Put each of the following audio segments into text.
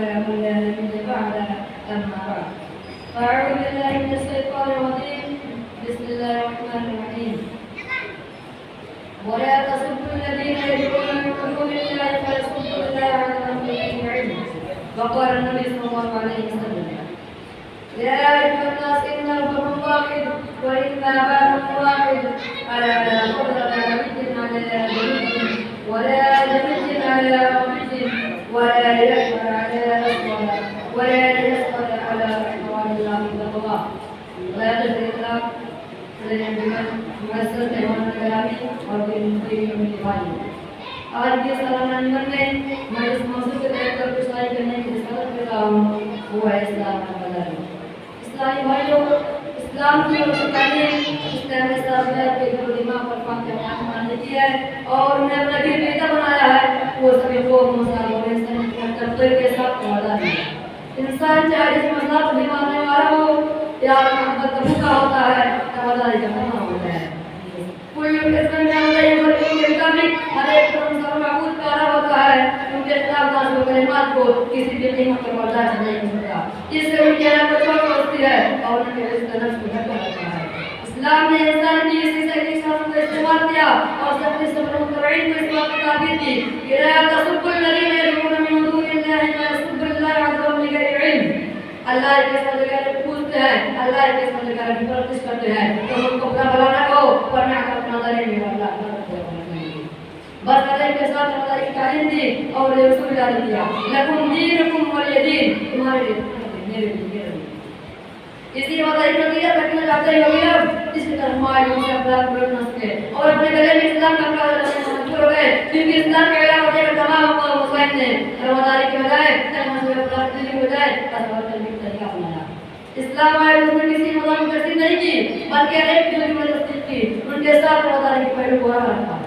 من لا نبي بعده أما بعد. أعوذ بالله من الشيطان الرجيم. بسم الله الرحمن الرحيم. ولا تسبوا الذين يدعون من دون الله فيسبوا الله عدوا بغير علم. وقال النبي صلى الله عليه وسلم: يا أيها الناس إن ربكم واحد وإن أباكم واحد ألا لا فضل لعبد على جميع ولا جميع على ربد ولا يحمل على أسود ولا يسقط على أحوال الله من الله. ولا تدري الله مؤثر پیغام کلامی اور دین میں نبھائی. آج کے سالانہ نمبر میں میں اس موضوع کے تحت پر گفتگو کرنے کی رسالت کر رہا ہوں، وہ ہے اسلام کا بدل. اسلامی بھائیوں، اسلام کی تعلیم اسلام صاحبہ کے دل و دماغ پر پاک ماننے کی ہے اور انہیں اپنا دین بیٹا بنایا ہے. وہ سبھی قوم مسلمانوں سے تقدیر کے ساتھ وعدہ ہے. انسان چاہے جس مذہب کو ماننے والا ہو یا محبت کا بھوکا ہوتا ہے، وفاداری کا بنا ہوتا ہے. کوئی قسم میں اللہ کے مطابق ہر ایک پر معبود پیارا ہوتا ہے. ان کے خلاف نازل کلمات کو کسی بھی قیمت پر برداشت نہیں ہوتا. اس سے ان کی علاقہ چوٹ ہوتی ہے اور ان کے رزق نفس کو دھکا لگتا ہے. اسلام نے انسان کی اسی صحیح شخص کو استعمال کیا اور سب صبر و متوعین کو اس بات کی تعبیر کی کہ لا تسبوا الذین يدعون من دون اللہ فیسبوا اللہ عدوا بغیر علم. اللہ کے ساتھ پوچھتے ہیں، اللہ کے ساتھ پرستش کرتے ہیں تو ان کو اپنا بھلا نہ کہو ورنہ اپنا ظالم بھی اللہ بس اللہ کے ساتھ اللہ کی تعلیم دی اور رسول جاری کیا. لکم دینکم ولی دین، تمہارے لیے میرے لیے. اسی وجہ سے یہ رکھنا چاہتے ہیں کہ اس کی طرف مائل سے اپنا بڑھنا سکے اور اپنے گلے میں اسلام کا کلمہ منظور ہو گئے. کیونکہ اسلام کا اعلان ہونے کے تمام مسلمان نے رواداری کی بجائے کلمہ سے اپلاتی کی بجائے تصور کرنے کا طریقہ اپنایا. اسلام آئے اس نے کسی مذہب کی تشریح نہیں کی بلکہ ایک دوسرے کی تصدیق کی. ان کے ساتھ رواداری کی پہلو کو رکھا.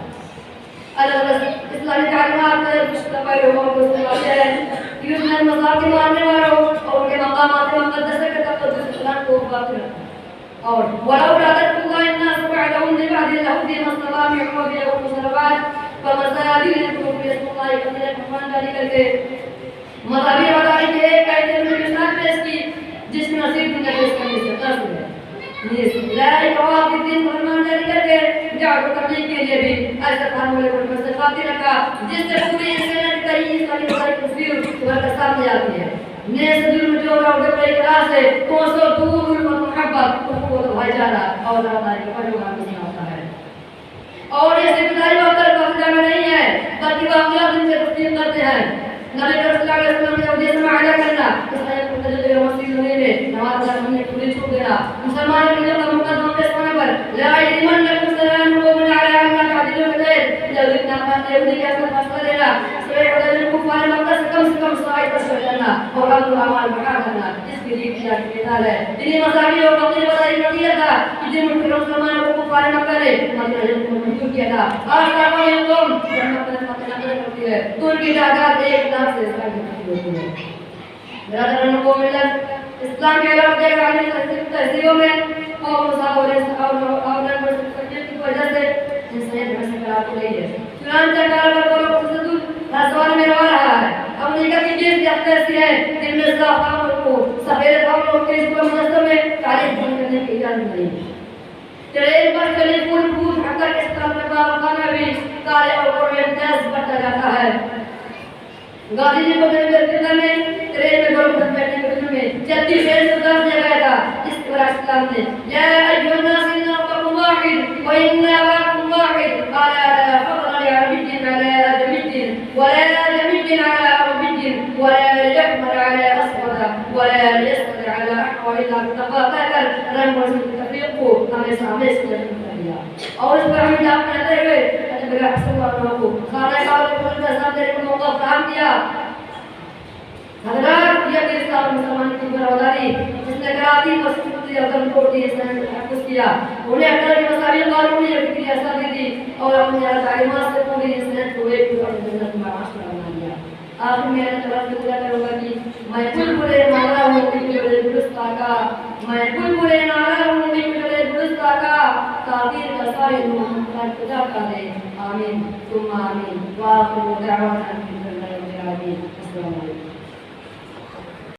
اسلامی تعلیمات میں کچھ پہلوؤں کو استعمال ہے کہ اس نے مذہب کے ماننے والوں اور ان کے مقامات مقدس کے تقدس اسلام کو باقی رکھا. اور ولولا دفع الله الناس بعدهم ببعض لهدم الصوامع وبيع الصلوات ومساجد يذكر في اسم الله كثيرا فرمان جاری کر کے مذہبی رواداری کے ایک ایسے مثال پیش کی جس میں نصیب دنیا پیش کرنے سے قصد ہے. لا اکراه في الدین فرمان جاری کر کے جعل تبلیغ کے لیے بھی ایسا قانون کو مستقاتی رکھا جس سے پوری انسانیت کا یہ ساری تصویر تمہارے سامنے آتی ہے. نیز دل میں جو اور بڑے اقرار سے کوسو دور محبت کو بھائی چارہ اور رواداری کا پیغام نہیں ہوتا ہے. اور یہ صرف دعائی وقت کا میں نہیں ہے بلکہ واقعات ان سے تصدیق کرتے ہیں. نبی صلی اللہ علیہ وسلم نے اودیس میں عائلہ کرنا اس نے متجدد مسجد ہونے میں نماز کا ہم نے پوری چھوڑ دینا. مسلمانوں کے لیے مقدمہ پیش ہونے پر لا یمنکم سلام قوم علی ان تعدلوا بغیر جلد نامات یہودی کے اثر فاصلہ دینا صحیح عدد الکفار مکہ سے کم سوائی تشکر کرنا اور عدل اعمال بقا کرنا. اس کے لیے کیا کردار ہے دینی مذہبی اور وقتی وضعی نتیجہ تھا کہ جن ملکوں مسلمانوں کو کفار مکہ نے مدینہ کو منظور کیا تھا. آج تاکہ یہ قوم تو ان کی تعداد ایک لاکھ سے زیادہ ہوتی ہے. برادران کو ملت اسلام کے علاوہ دیگر عالمی تہذیبوں میں قوم مساور اور کی وجہ سے انسانیت میں سکرات ہو رہی ہے. چنانچہ کاربار کو تشدد ہر سوال میں روا رہا ہے. امریکہ کی جیس یافتہ ایسی ہے جن میں صحافہ کو سفید قوموں کے اس منظم میں تعلیم کرنے کی اجازت نہیں. ٹرین پر چلی پھول پھول حقیقت کے اسلام میں باوقانہ بھی کالے اور امتیاز بڑھتا جاتا ہے. غازی جی کو میرے درجہ میں ٹرین میں گروپ پر بیٹھنے کے دن میں جلدی ٹرین سے اتار دیا گیا تھا. اس پر اسلام نے یا ایھا الناس ان ربکم واحد وان اباکم واحد قال لا فضل لعربي على عجمي ولا عجمي على عربي ولا يحمل على اسود ولا يسقط على احوال الا بتقاطع رنگ و تفریق کو ہمیں سامنے سے دیا. اور اس پر ہم جاب کرتے ہوئے میرا حسن اللہ کو خانہ کعبہ کے پردہ سامنے کو موقع فراہم کیا. حضرات یہ کہ اسلام مسلمان کی برادری جس نے کراتی مسجد اعظم کو اس نے تحفظ کیا. انہیں اکثر کی مساوی قانونی اور فکری آزادی دی اور اپنی تعلیمات سے پوری انسانیت کو ایک جنت میں معاشرہ بنا دیا. آخر میں اللہ تعالیٰ سے دعا کروں گا کہ میں بلبلے نعرہ ہوں کہ میرے درست آقا میں بلبلے نعرہ ہوں کہ میرے درست آقا تعبیر کا سارے نور کا خدا کا دے. آمین ثم آمین. وآخر دعوانا الحمد للہ رب العالمین. السلام علیکم.